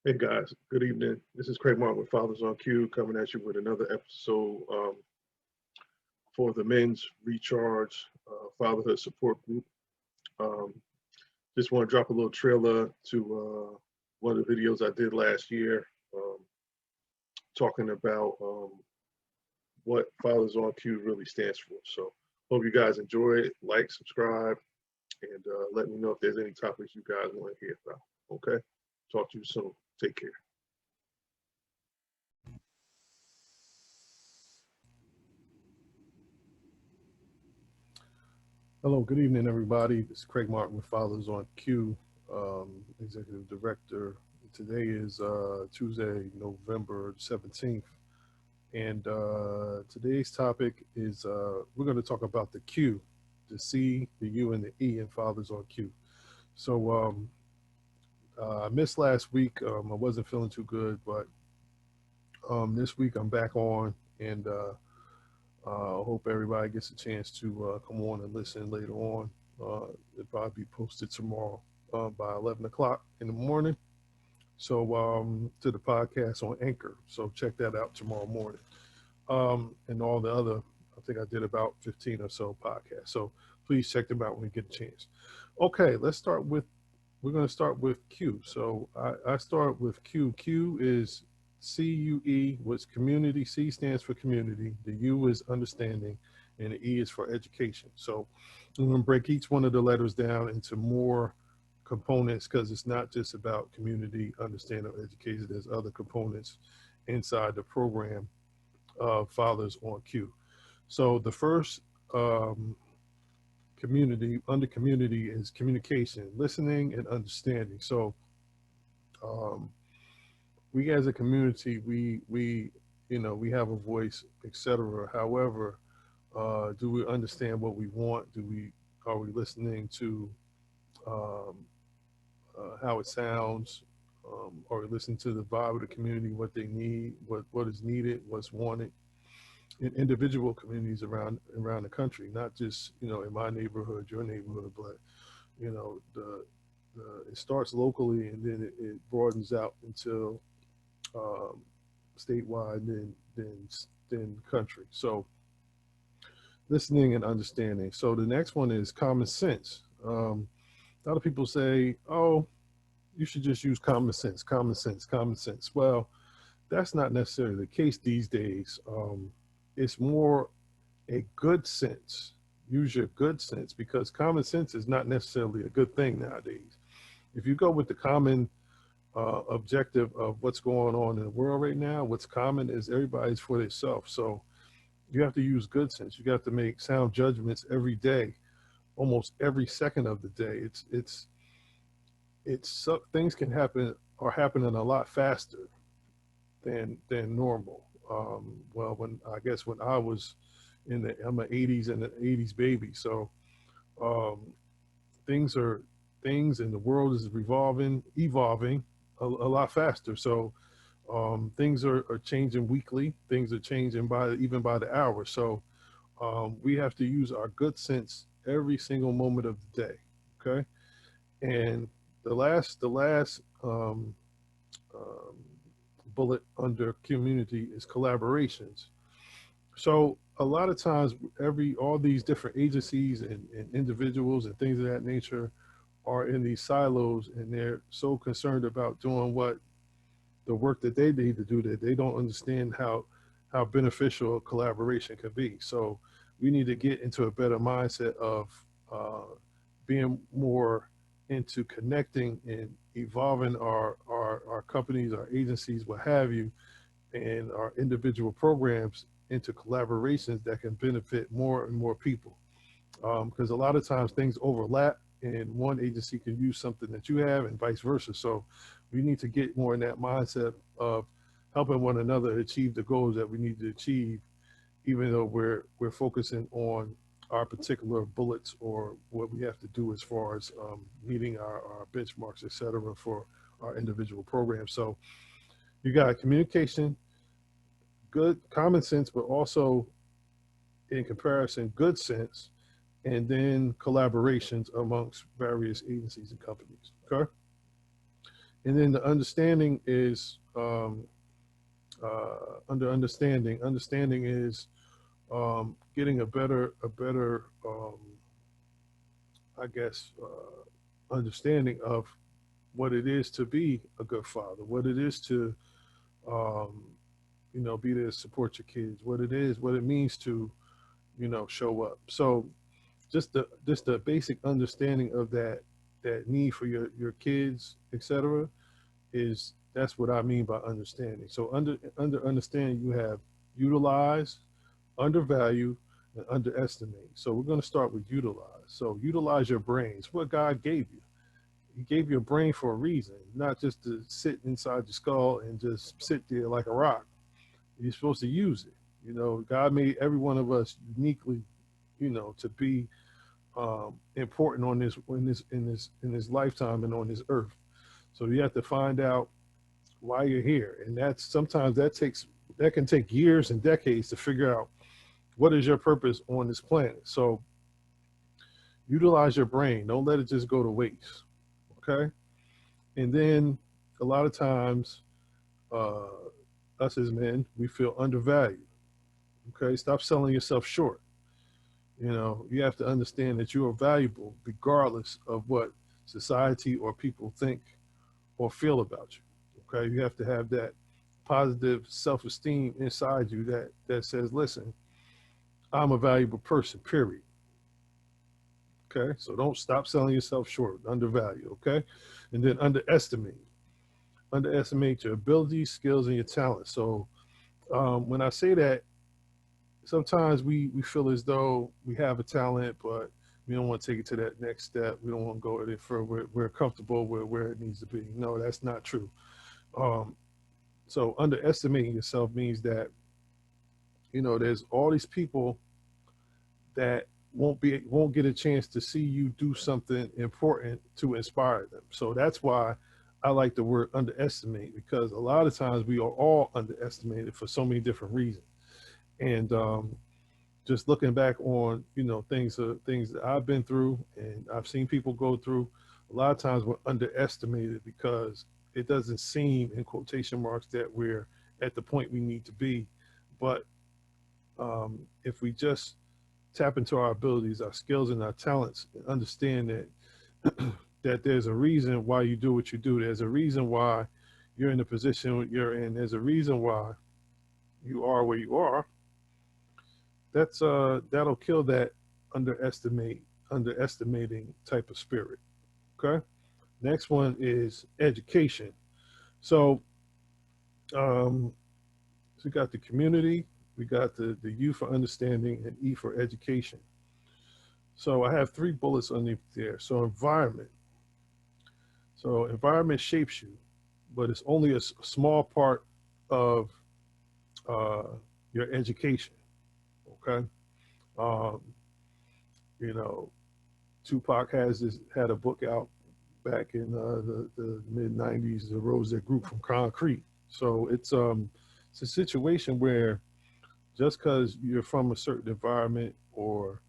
Hey guys, good evening. This is Craig Martin with Fathers on Cue coming at you with another episode for the Men's Recharge Fatherhood Support Group. Um, just want to drop a little trailer to one of the videos I did last year um, talking about what Fathers on Cue really stands for. So hope you guys enjoy it, like, subscribe, and let me know if there's any topics you guys want to hear about. Okay? Talk to you soon. Take care. Hello, good evening, everybody. This is Craig Martin with Fathers on Cue, Executive Director. Today is Tuesday, November 17th, and today's topic is we're going to talk about the Q, the C, the U, and the E in Fathers on Cue. So I missed last week. I wasn't feeling too good, but this week I'm back on, and I hope everybody gets a chance to come on and listen later on. It'll probably be posted tomorrow by 11 o'clock in the morning. So to the podcast on Anchor. So check that out tomorrow morning. And all the other, I think I did about 15 or so podcasts. So please check them out when you get a chance. Okay, we're going to start with Q. So I start with Q. Q is C.U.E, which community. C stands for community. The U is understanding, and the E is for education. So I'm going to break each one of the letters down into more components because it's not just about community, understanding, or education. There's other components inside the program of Fathers on Cue. So the first community, under community, is communication, listening, and understanding. So um, we as a community, we have a voice, etc. However, do we understand what we want? Are we listening to um, how it sounds? Are we listening to the vibe of the community, what they need, what is needed, what's wanted in individual communities around the country, not just in my neighborhood, your neighborhood, but it starts locally and then it broadens out until um, statewide, then country. So listening and understanding. So the next one is common sense. A lot of people say, "Oh, you should just use common sense, common sense, common sense." Well, that's not necessarily the case these days. It's more a good sense. Use your good sense because common sense is not necessarily a good thing nowadays. If you go with the common objective of what's going on in the world right now, what's common is everybody's for themselves. So you have to use good sense. You got to make sound judgments every day, almost every second of the day. It's things can happen are happening a lot faster than normal. Well, when I was I'm an 80s and an 80s baby, so um, things are things and the world is evolving a lot faster. So things are changing weekly. Things are changing even by the hour. So we have to use our good sense every single moment of the day. Okay, and the last um, bullet under community is collaborations. So a lot of times, all these different agencies and individuals and things of that nature are in these silos, and they're so concerned about doing what the work that they need to do that they don't understand how beneficial collaboration can be. So we need to get into a better mindset of being more into connecting and evolving our companies, our agencies, what have you, and our individual programs into collaborations that can benefit more and more people. Because a lot of times things overlap and one agency can use something that you have and vice versa. So we need to get more in that mindset of helping one another achieve the goals that we need to achieve, even though we're focusing on our particular bullets or what we have to do as far as meeting our benchmarks, et cetera, for our individual programs. So you got communication, good common sense, but also in comparison, good sense, and then collaborations amongst various agencies and companies. Okay. And then the understanding is under understanding. Understanding is getting a better, I guess, understanding of what it is to be a good father, what it is to, um, be there to support your kids, what it means to, show up. So just the basic understanding of that need for your kids, etc. is that's what I mean by understanding. So under understanding you have utilize, undervalue, and underestimate. So we're going to start with utilize. So utilize your brains. What God gave you. He gave you a brain for a reason, not just to sit inside your skull and just sit there like a rock. You're supposed to use it. God made every one of us uniquely, to be important on this in this lifetime and on this earth. So you have to find out why you're here, and that's sometimes that can take years and decades to figure out what is your purpose on this planet. So utilize your brain. Don't let it just go to waste. Okay. And then a lot of times, uh, us as men, we feel undervalued. Okay. Stop selling yourself short. You have to understand that you are valuable regardless of what society or people think or feel about you. Okay. You have to have that positive self-esteem inside you that says, listen, I'm a valuable person, period. Okay. So don't stop selling yourself short, undervalue. Okay. And then underestimate your abilities, skills, and your talents. So when I say that, sometimes we feel as though we have a talent, but we don't want to take it to that next step. We don't want to go any further. We're comfortable where it needs to be. No, that's not true. Um, so underestimating yourself means that there's all these people that won't get a chance to see you do something important to inspire them. So that's why I like the word underestimate, because a lot of times we are all underestimated for so many different reasons. And just looking back on things that I've been through and I've seen people go through, a lot of times we're underestimated because it doesn't seem, in quotation marks, that we're at the point we need to be. But if we just tap into our abilities, our skills, and our talents, and understand that that there's a reason why you do what you do. There's a reason why you're in the position you're in. There's a reason why you are where you are. That'll kill that underestimating type of spirit. Okay. Next one is education. So, um, so we got the community, we got the U for understanding, and E for education. So I have three bullets underneath there. So environment. So environment shapes you, but it's only a small part of uh, your education. Okay. Um, you know, Tupac had a book out back in the mid '90s, The Rose That Grew from Concrete. So it's a situation where just because you're from a certain environment, or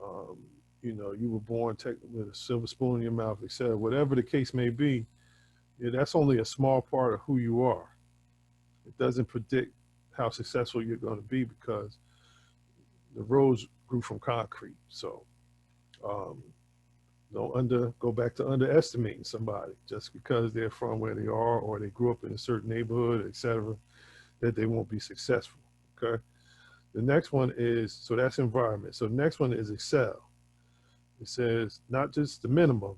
um, you were born with a silver spoon in your mouth, etc. Whatever the case may be, yeah, that's only a small part of who you are. It doesn't predict how successful you're going to be, because the rose grew from concrete. So um, don't go back to underestimating somebody just because they're from where they are or they grew up in a certain neighborhood, etc., that they won't be successful. Okay. The next one is, so that's environment. So the next one is excel. It says not just the minimum,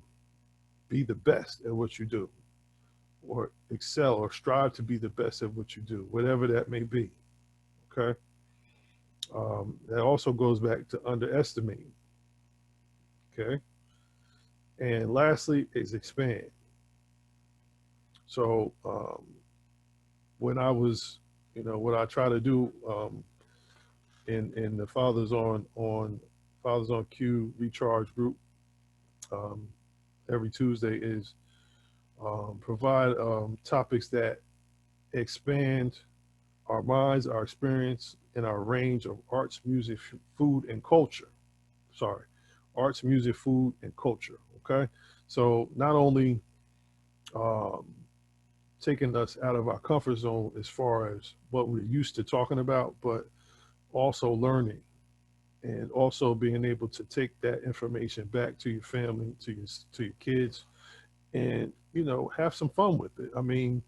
be the best at what you do, or excel or strive to be the best at what you do, whatever that may be. Okay. That also goes back to underestimating. Okay. And lastly is expand. So when I was, what I try to do in the Fathers on Q recharge group um, every Tuesday is provide topics that expand our minds, our experience, and our range of arts, music, food, and culture. Sorry, arts, music, food, and culture. Okay, so not only taking us out of our comfort zone as far as what we're used to talking about, but also learning and also being able to take that information back to your family, to your kids, and have some fun with it. I mean,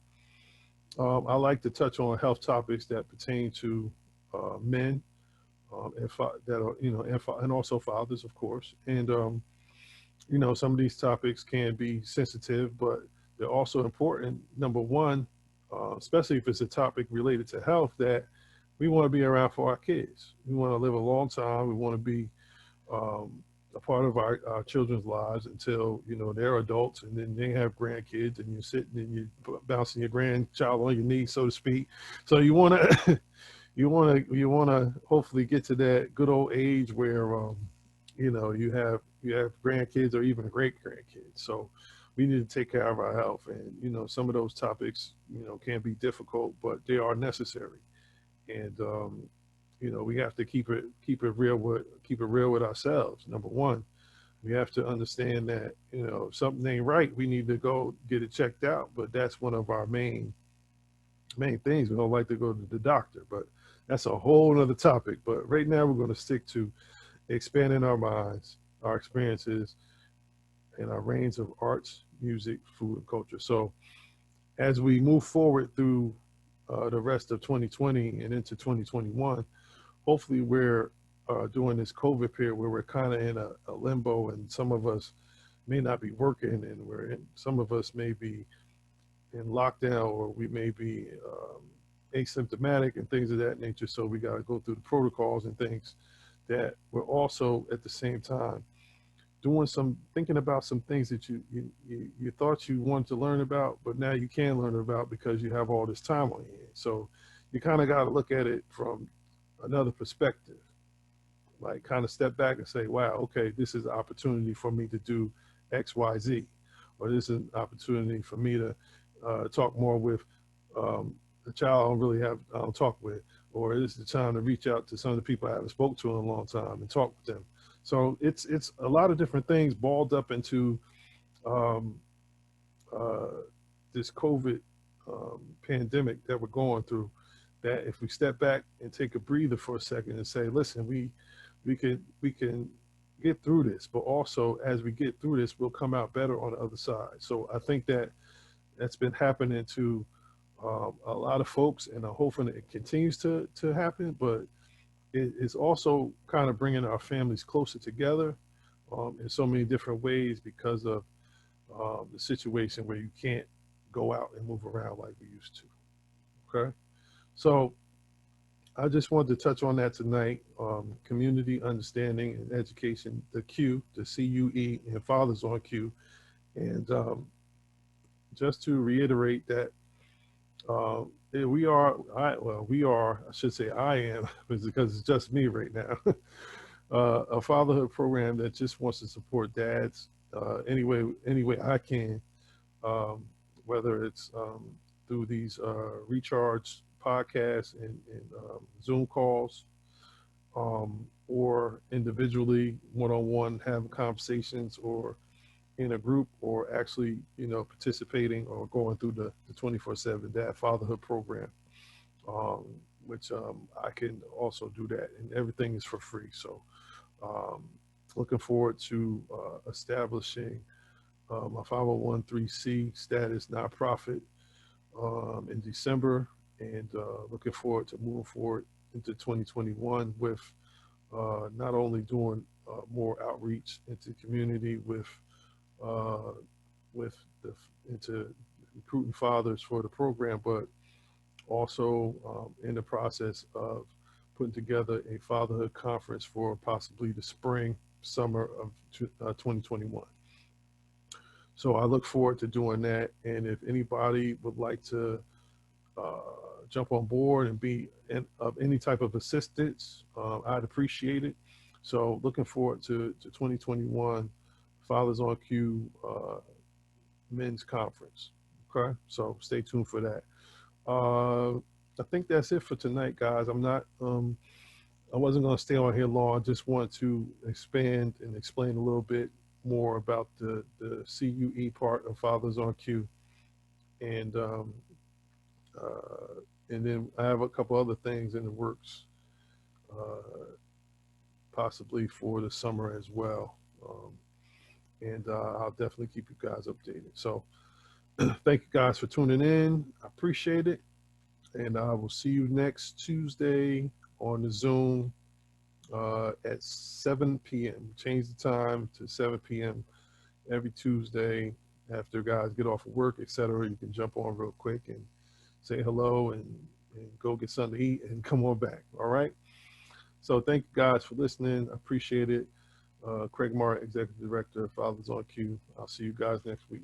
I like to touch on health topics that pertain to men that are and also fathers, of course. And some of these topics can be sensitive, but they're also important. Number one, especially if it's a topic related to health, that we want to be around for our kids. We want to live a long time. We want to be a part of our children's lives until they're adults, and then they have grandkids, and you're sitting and you're bouncing your grandchild on your knee, so to speak. So you want to you want to hopefully get to that good old age where you have grandkids or even great grandkids. So we need to take care of our health, and some of those topics can be difficult, but they are necessary. And we have to keep it real with ourselves. Number one, we have to understand that if something ain't right, we need to go get it checked out. But that's one of our main things. We don't like to go to the doctor, but that's a whole other topic. But right now, we're going to stick to expanding our minds, our experiences, and our range of arts, music, food, and culture. So as we move forward through the rest of 2020 and into 2021, hopefully we're during this COVID period where we're kind of in a limbo, and some of us may not be working, and some of us may be in lockdown, or we may be asymptomatic and things of that nature. So we got to go through the protocols and things that we're also at the same time thinking about some things that you thought you wanted to learn about, but now you can learn about because you have all this time on your hands. So you kind of got to look at it from another perspective, like kind of step back and say, wow, okay, this is an opportunity for me to do X, Y, Z, or this is an opportunity for me to talk more with the child I don't really have talk with, or this is the time to reach out to some of the people I haven't spoke to in a long time and talk with them. So it's a lot of different things balled up into um, uh, this COVID pandemic that we're going through. That if we step back and take a breather for a second and say, listen, we can get through this, but also as we get through this, we'll come out better on the other side. So I think that's been happening to a lot of folks, and I'm hoping it continues to happen. But it's also kind of bringing our families closer together in so many different ways because of the situation where you can't go out and move around like we used to. Okay, so I just wanted to touch on that tonight. Community understanding and education, the Q, the C.U.E, and Fathers on Q, and just to reiterate that I should say I am, because it's just me right now, a fatherhood program that just wants to support dads any way I can, um, whether it's through these recharge podcasts and Zoom calls, or individually, one-on-one, having conversations, or in a group, or actually, participating or going through the 24/7 Dad Fatherhood Program, um, which I can also do that, and everything is for free. So, um, looking forward to establishing a 501(c) status nonprofit in December, and looking forward to moving forward into 2021 with not only doing more outreach into the community uh, with into recruiting fathers for the program, but also in the process of putting together a fatherhood conference for possibly the summer of 2021. So I look forward to doing that. And if anybody would like to uh, jump on board and be of any type of assistance, I'd appreciate it. So looking forward to 2021 Fathers on Q Men's Conference. Okay, so stay tuned for that. I think that's it for tonight, guys. I wasn't going to stay on here long. I just want to expand and explain a little bit more about the CUE part of Fathers on Q, and uh, and then I have a couple other things in the works, possibly for the summer as well. And I'll definitely keep you guys updated. So thank you guys for tuning in. I appreciate it. And I will see you next Tuesday on the Zoom at 7 p.m. Change the time to 7 p.m. every Tuesday after guys get off of work, etc. You can jump on real quick and say hello and go get something to eat and come on back. All right. So thank you guys for listening. I appreciate it. Craig Martin, Executive Director of Fathers on Cue. I'll see you guys next week.